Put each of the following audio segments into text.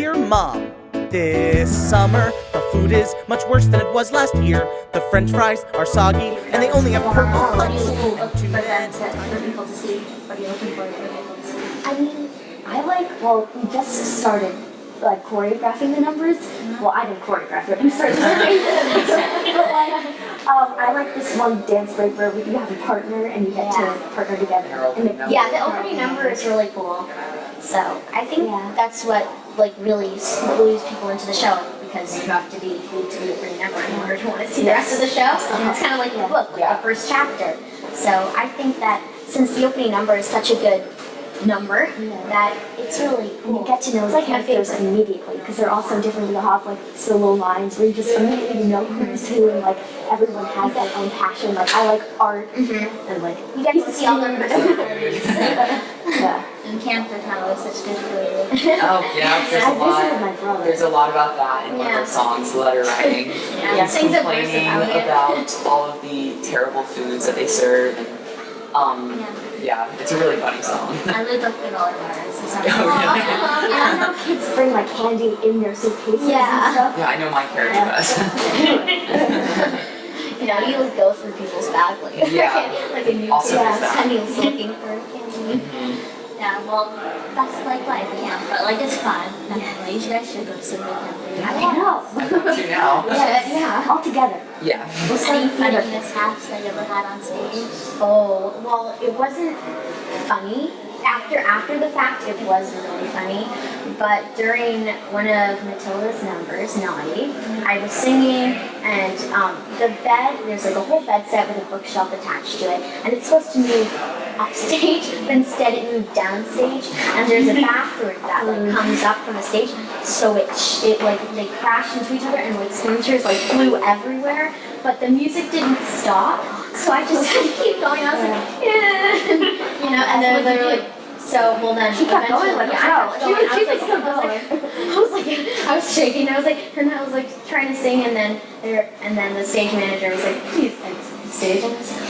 Dear Mom, this summer the food is much worse than it was last year. The French fries are soggy and they only have purple cuts. For people to see? What are you looking for people to see? I mean, we just started choreographing the numbers. Well, I didn't choreograph it, we started learning. But I like this one dance break where you have a partner and you get to partner together. Yeah, the opening number is really cool. So I think that's what really glues people into the show, because you have to be glued to the opening number in order to want to see the rest of the show. It's kind of like the book, the first chapter. So I think that since the opening number is such a good number, that it's really cool. You get to know the characters immediately, because they're all so different. You'll have solo lines where you just immediately know who's who, and everyone has their own passion. I like art, and you get to see all their personalities. And camp their town was such good food. Oh yeah, there's a lot about that in one of their songs, letter writing. He's complaining about all of the terrible foods that they serve. Yeah, it's a really funny song. I lived up in all bars. I know kids bring candy in their suitcases and stuff. Yeah, I know my character does. You would go through people's bag like a new and he was looking for candy. Yeah, well, that's life camp, but it's fun. You guys should go to some camp. I know. I want to now. Yeah, all together. Yeah. Any funny mishaps that you ever had on stage? Oh, well, it wasn't funny. After the fact, it was really funny. But during one of Matilda's numbers, Naughty, I was singing, and the bed, there's a whole bed set with a bookshelf attached to it, and it's supposed to move upstage, but instead it moved downstage, and there's a bathroom that comes up from the stage, so it they crashed into each other, and splinters flew everywhere, but the music didn't stop, so I just had to keep going. I was and then literally. So, then she kept going I was shaking. I was trying to sing, and then the stage manager was like, please exit the stage. And I was like,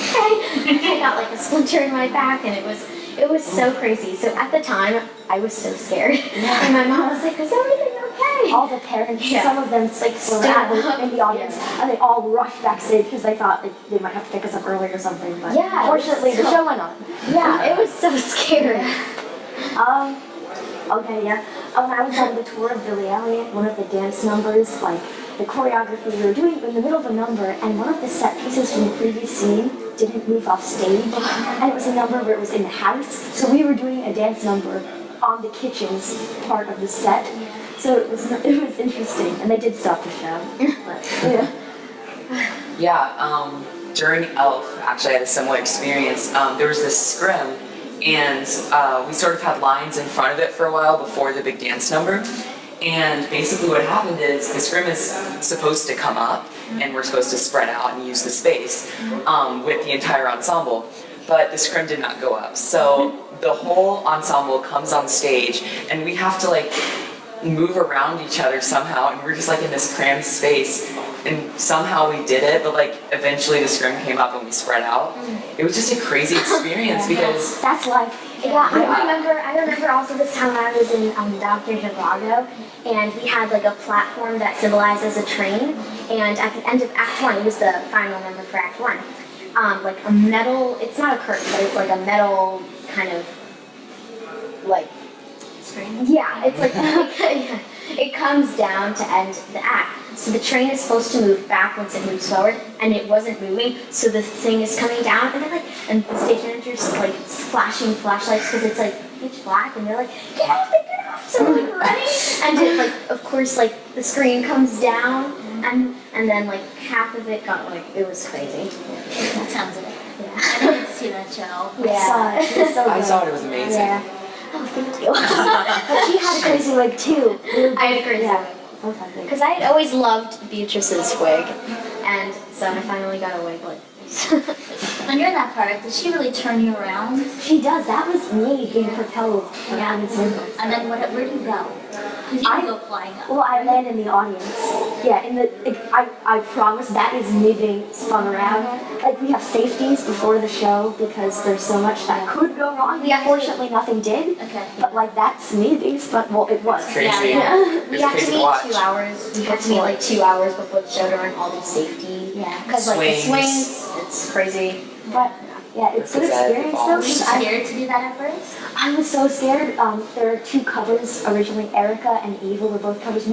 okay. I got a splinter in my back, and it was so crazy. So at the time, I was so scared. And my mom was like, is everything okay? All the parents, some of them were in the audience, and they all rushed backstage because they thought they might have to pick us up early or something. But fortunately, the show went on. Yeah, it was so scary. When I was on the tour of Billy Elliot, one of the dance numbers, the choreography we were doing in the middle of a number, and one of the set pieces from the previous scene didn't move off stage, and it was a number where it was in the house, so we were doing a dance number on the kitchen's part of the set. So it was interesting, and they did stop the show. During ELF, actually, I had a similar experience. There was this scrim, and we sort of had lines in front of it for a while before the big dance number. And basically what happened is the scrim is supposed to come up, and we're supposed to spread out and use the space with the entire ensemble. But the scrim did not go up. So the whole ensemble comes on stage, and we have to move around each other somehow, and we're just in this crammed space, and somehow we did it, but eventually the scrim came up and we spread out. It was just a crazy experience because that's life. I remember also this time I was in Dr. Zhivago, and we had a platform that symbolizes a train, and at the end of Act 1, it was the final number for Act 1, a metal, it's not a curtain, but it's a metal kind of screen? Yeah, it's it comes down to end the act. So the train is supposed to move back once it moves forward, and it wasn't moving, so this thing is coming down, and they're and the stage manager's flashing flashlights because it's pitch black, and they're get off, get off, so we're ready, and it, of course, the screen comes down, and then half of it got it was crazy. That sounds it. Yeah. I didn't get to see that show. Yeah, I saw it. It was amazing. Yeah. Oh, thank you. But she had a crazy wig too. I had a crazy wig. Because I had always loved Beatrice's wig, and so I finally got a wig like this. When you're in that part, does she really turn you around? She does. That was me being propelled around in circles. And then where do you go? Because you can go flying up. Well, I land in the audience. Yeah, I promise that is me being spun around. Like, we have safeties before the show because there's so much that could go wrong. We actually- Fortunately, nothing did. Okay. But, like, that's me being spun. Well, it was. Crazy. Yeah. It's We have crazy to to meet watch. 2 hours. We have to meet like 2 hours before the show to run all the safety. Yeah. Because like the Swings. swings, it's crazy. But, yeah, it's a good That's experience, though. Were you 'Cause I- scared to do that at first? I was so scared. There are 2 covers originally. Erica and Eva were both covers.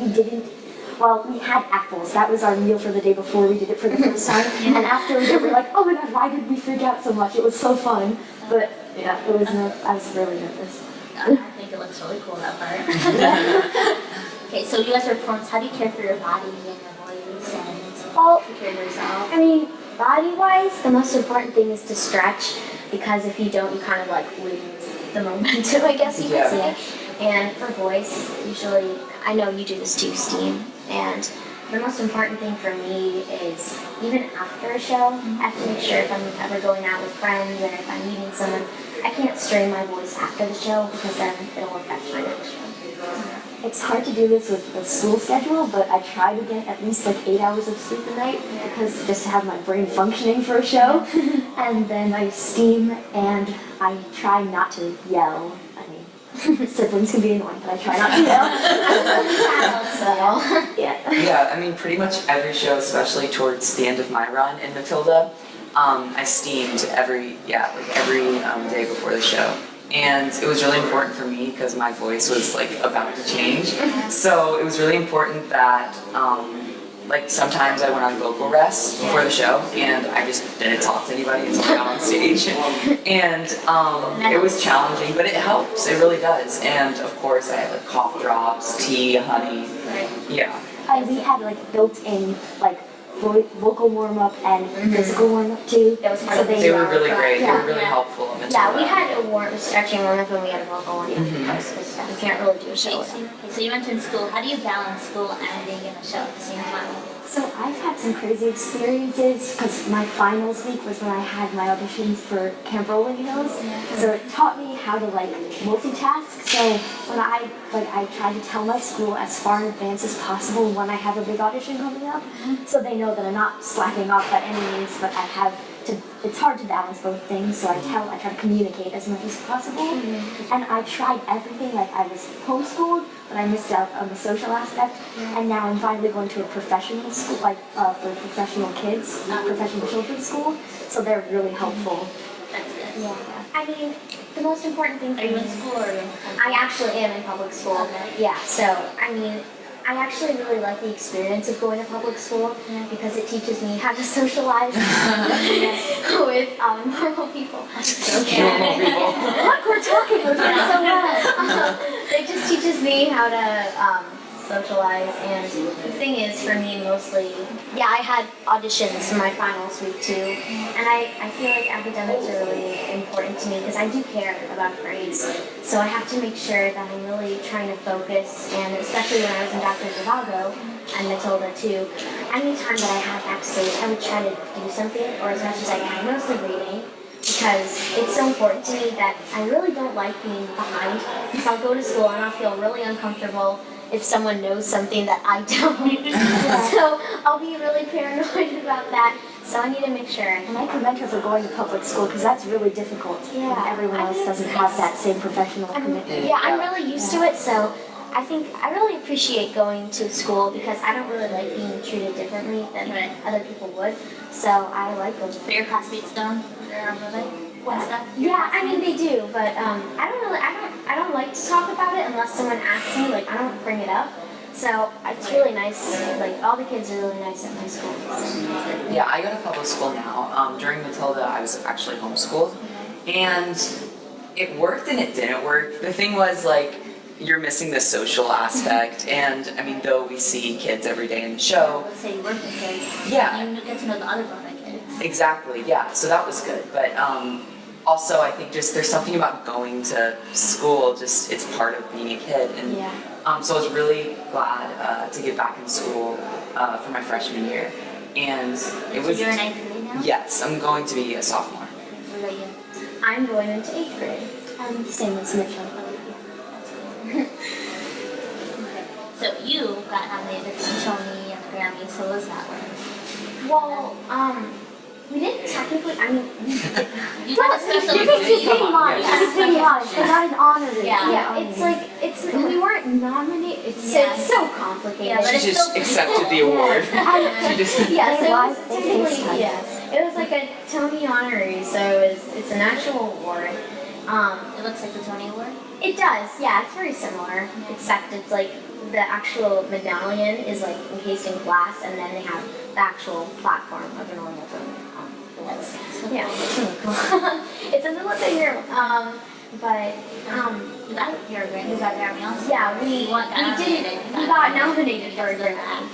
Well, we had apples. That was our meal for the day before we did it for the first time. And after we did it, we were like, oh my god, why did we freak out so much? It was so fun. But yeah, I was really nervous. I think it looks really cool, that part. Okay, so you guys are performers. How do you care for your body and your voice and Well, take care of yourself? I mean, body-wise, the most important thing is to stretch because if you don't, you kind of like lose the momentum, I guess you could Yeah. say. And for voice, usually, I know you do this too, Steam, and the most important thing for me is even after a show, I have to make sure if I'm ever going out with friends or if I'm meeting someone, I can't strain my voice after the show because then it'll affect my next show. it's hard to do this with the school schedule, but I try to get at least like 8 hours of sleep a night because just to have my brain functioning for a show. And then I steam and I try not to yell. I mean, siblings can be annoying, but I try not to yell. So, Yeah. Yeah, I mean, pretty much every show, especially towards the end of my run in Matilda, I steamed every day before the show. And it was really important for me because my voice was like about to change. So it was really important that like sometimes I went on vocal rest before the show and I just didn't talk to anybody until I got on stage. And it was challenging, but it helps. It really does. And of course I had like cough drops, tea, honey. Yeah. And we had like built-in like vocal warm-up and physical warm-up too. That was part of they, They were really great. They Yeah. were really helpful. in yeah, we Matilda. had a stretching warm-up and we had a vocal one. Because we can't really do a show Okay, without. so you mentioned school. How do you balance school and being in a show at the same time? So I've had some crazy experiences because my finals week was when I had my auditions for Camp Rolling Hills. So it taught me how to like multitask. So when I try to tell my school as far in advance as possible when I have a big audition coming up, so they know that I'm not slacking off by any means, but I have to. It's hard to balance both things. So I try to communicate as much as possible. And I tried everything. Like I was homeschooled, but I missed out on the social aspect. And now I'm finally going to a professional school, like for professional kids, professional children's school. So they're really helpful. That's good. Yeah. I mean, the most important thing Are for you me. in school or are you in I actually am in public school. Okay. Yeah, so I mean, I actually really like the experience of going to public school because it teaches me how to socialize with normal people. Normal people. Look, we're talking. We're doing so well. It just teaches me how to socialize, and the thing is, for me, mostly, yeah, I had auditions in my finals week too, and I feel like academics are really important to me because I do care about grades, so I have to make sure that I'm really trying to focus, and especially when I was in Dr. Zhivago and Matilda too, anytime that I had backstage, I would try to do something, or as much as I can, mostly reading, because it's so important to me that I really don't like being behind, because I'll go to school and I'll feel really uncomfortable if someone knows something that I don't. So I'll be really paranoid about that. So I need to make sure. And I commend her for going to public school because that's really difficult. Yeah. And everyone I else mean, doesn't have that same professional commitment. Yeah, I'm really used to it, so I think I really appreciate going to school because I don't really like being treated differently than other people would. So I like going. But your classmates don't? What's that? Yeah, I mean they do, but I don't like to talk about it unless someone asks me. Like I don't bring it up. So it's really nice. Like all the kids are really nice at my school. So. Yeah, I go to public school now. During Matilda, I was actually homeschooled, and it worked and it didn't work. The thing was like you're missing the social aspect, and I mean, though we see kids every day in the show. Let's say you work with kids. Yeah. You get to know the other Broadway kids. Exactly. Yeah. So that was good, but also I think just there's something about going to school. Just it's part of being a kid, and so I was really glad to get back in school for my freshman year, and it was. You're in 9th grade now? Yes, I'm going to be a sophomore. What about you? I'm going into 8th grade. Same as Mitchell. So you got nominated for the Tony and the Grammy, so what was that like? Well, we didn't technically, I mean, You got a special You're just degree. being modest. Just being modest. They got an honorary. Yeah. it's like, we weren't nominated. It's, Yeah. it's so complicated. Yeah, but She it's just still pretty accepted cool. the award. And She just Yeah, so it was They technically, FaceTime. yes. It was like a Tony honorary, so it's an actual award. It looks like the Tony Award. It does, yeah, it's very similar, except it's like the actual medallion is like encased in glass, and then they have the actual platform of a normal Tony. That's so Yeah, cool. it's really cool. It's a little bigger, but You got your Grammy, you got Grammy also. yeah, we got nominated. got nominated for a Grammy.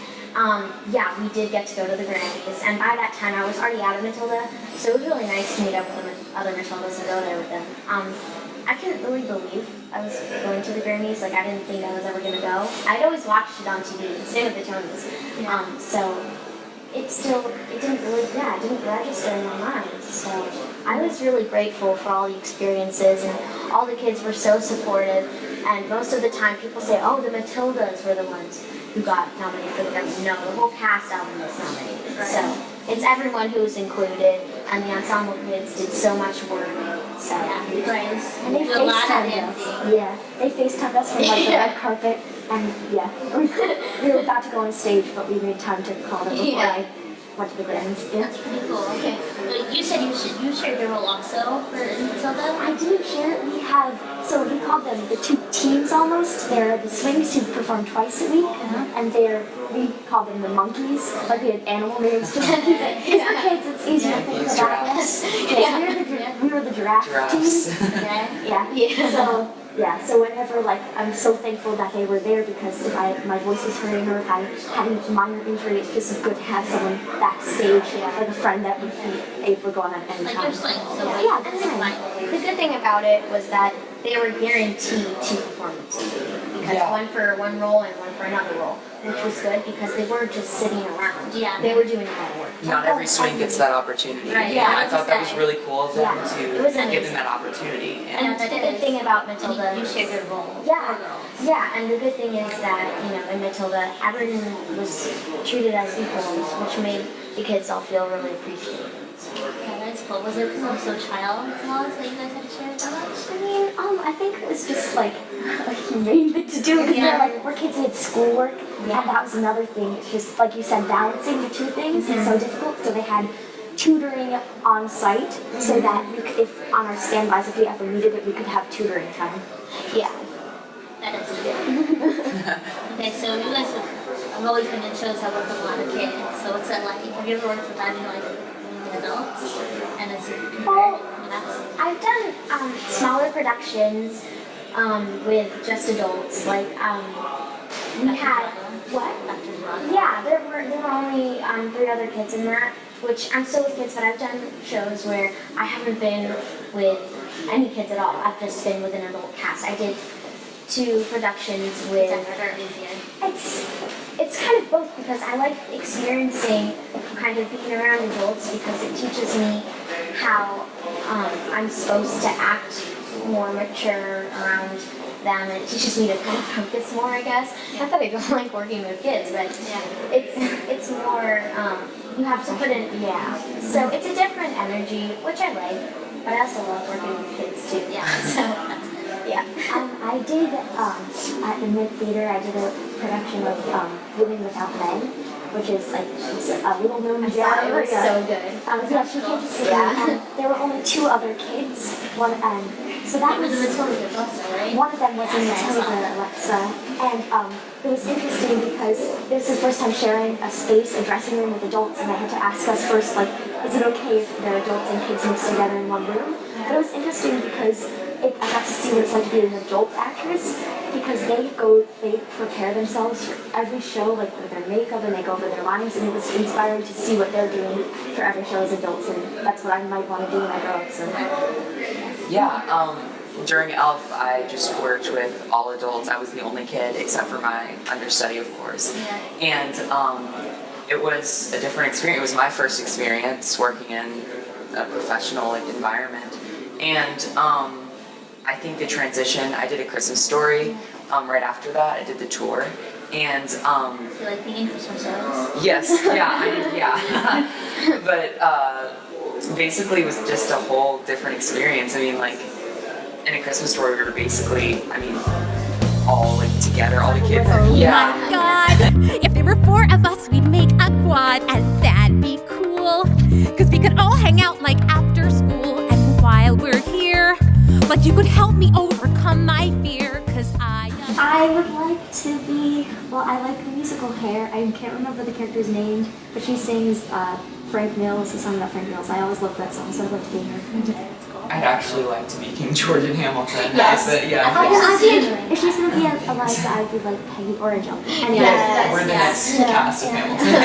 Yeah, we did get to go to the Grammys, and by that time I was already out of Matilda, so it was really nice to meet up with the other Matildas and go there with them. I couldn't really believe I was going to the Grammys. Like, I didn't think I was ever gonna go. I'd always watched it on TV, same with the Tonys. So it didn't really, it didn't register in my mind. So I was really grateful for all the experiences, and all the kids were so supportive. And most of the time people say, oh, the Matildas were the ones who got nominated for the Grammy. No, the whole cast album was nominated. Right. So it's everyone who's included, and the ensemble kids did so much work. So Yeah, you guys And they do a lot of FaceTimed dancing. us. Yeah, they FaceTimed us from like the red carpet, and yeah, we were about to go on stage, but we made time to call them before Yeah. I went to the Grammys. Yeah. That's pretty cool. Okay. But you said you shared your role also for Matilda? I didn't share it. We have, so we call them the two teams almost. They're the swings who perform twice a week, and we call them the monkeys. Like we had animal names to them. Because for kids, it's easier to think about Giraffes. this. Yeah, we were the giraffe Giraffes. team. Okay. Yeah. So whenever, like, I'm so thankful that they were there, because if my voice was hurting or if I had a minor injury, it's just good to have someone backstage, like a friend that would be able to go on at any Like time. your swing, so like, Yeah, that's that's fine. the good thing about it was that they were guaranteed 2 performances, because Yeah. one for one role and one for another role, which was good because they weren't just sitting around. Yeah. They were doing a lot of work. Not every swing gets that opportunity. Right, yeah, I I thought that was really cool of them Yeah, it was to give amazing. them that opportunity. And Yeah, the that good is. thing about And Matilda, you shared your role. yeah, for girls. yeah, and the good thing is that, in Matilda, everyone was treated as equals, which made the kids all feel really appreciated. Yeah, that's cool. Was it because I'm so child laws that you guys had to share so much? I mean, I think it was just like a humane thing to do, because we're kids who had schoolwork, and that was another thing. It's just, like you said, balancing the two things is so difficult, so they had tutoring on site, so that we could, if on our standbys, if we ever needed it, we could have tutoring time. Yeah. That is good. Okay, so you guys have always been in shows that work with a lot of kids. So what's that like? Have you ever worked with any like adults? And it's Well, that's I've done smaller productions with just adults. Like we had what? Dr. Broadway. Yeah, there were only 3 other kids in that. Which I'm still with kids, but I've done shows where I haven't been with any kids at all. I've just been with an adult cast. I did 2 productions Is with. that better or easier? It's kind of both, because I like experiencing kind of being around adults, because it teaches me how I'm supposed to act more mature around them, and it teaches me to kind of focus more, I guess. Not that I don't like working with kids, but it's more, you have to put in, so it's a different energy, which I like, but I also love working with kids too, so, yeah. I did, at the Mid Theater, I did a production of Women Without Men, which is like, it's a little known I saw it, it was so good. Yeah, she came to see me, Yeah. and there were only 2 other kids. So that It was was, a Matilda with also, right? one of them was in Matilda, Alexa, and it was interesting because it was the first time sharing a space, a dressing room with adults, and they had to ask us first, like, is it okay if the adults and kids mix together in one room? But it was interesting because I got to see what it's like to be an adult actress, because they prepare themselves for every show, like with their makeup, and they go over their lines, and it was inspiring to see what they're doing for every show as adults, and that's what I might want to do when I grow up. So. Yeah, during ELF, I just worked with all adults. I was the only kid, except for my understudy, of course. And it was a different experience. It was my first experience working in a professional environment. And I think the transition, I did A Christmas Story right after that. I did the tour. And You like being in Christmas shows? yes, yeah. But basically, it was just a whole different experience. I mean, like in A Christmas Story, we were basically, I mean, all like together, all the kids. Oh Yeah. my god! If there were 4 of us, we'd make a quad, and that'd be cool. Cause we could all hang out like after school, and while we're here, like you could help me overcome my fear. Cause I would like to be, well, I like the musical Hair. I can't remember the character's name, but she sings Frank Mills, the song about Frank Mills. I always loved that song, so I'd like to be her. I'd actually like to be King George and Hamilton. Yes. But yeah. If she's gonna be Eliza, I'd be like Peggy or Angelica. And Yes. We're the next Yeah. cast of Hamilton.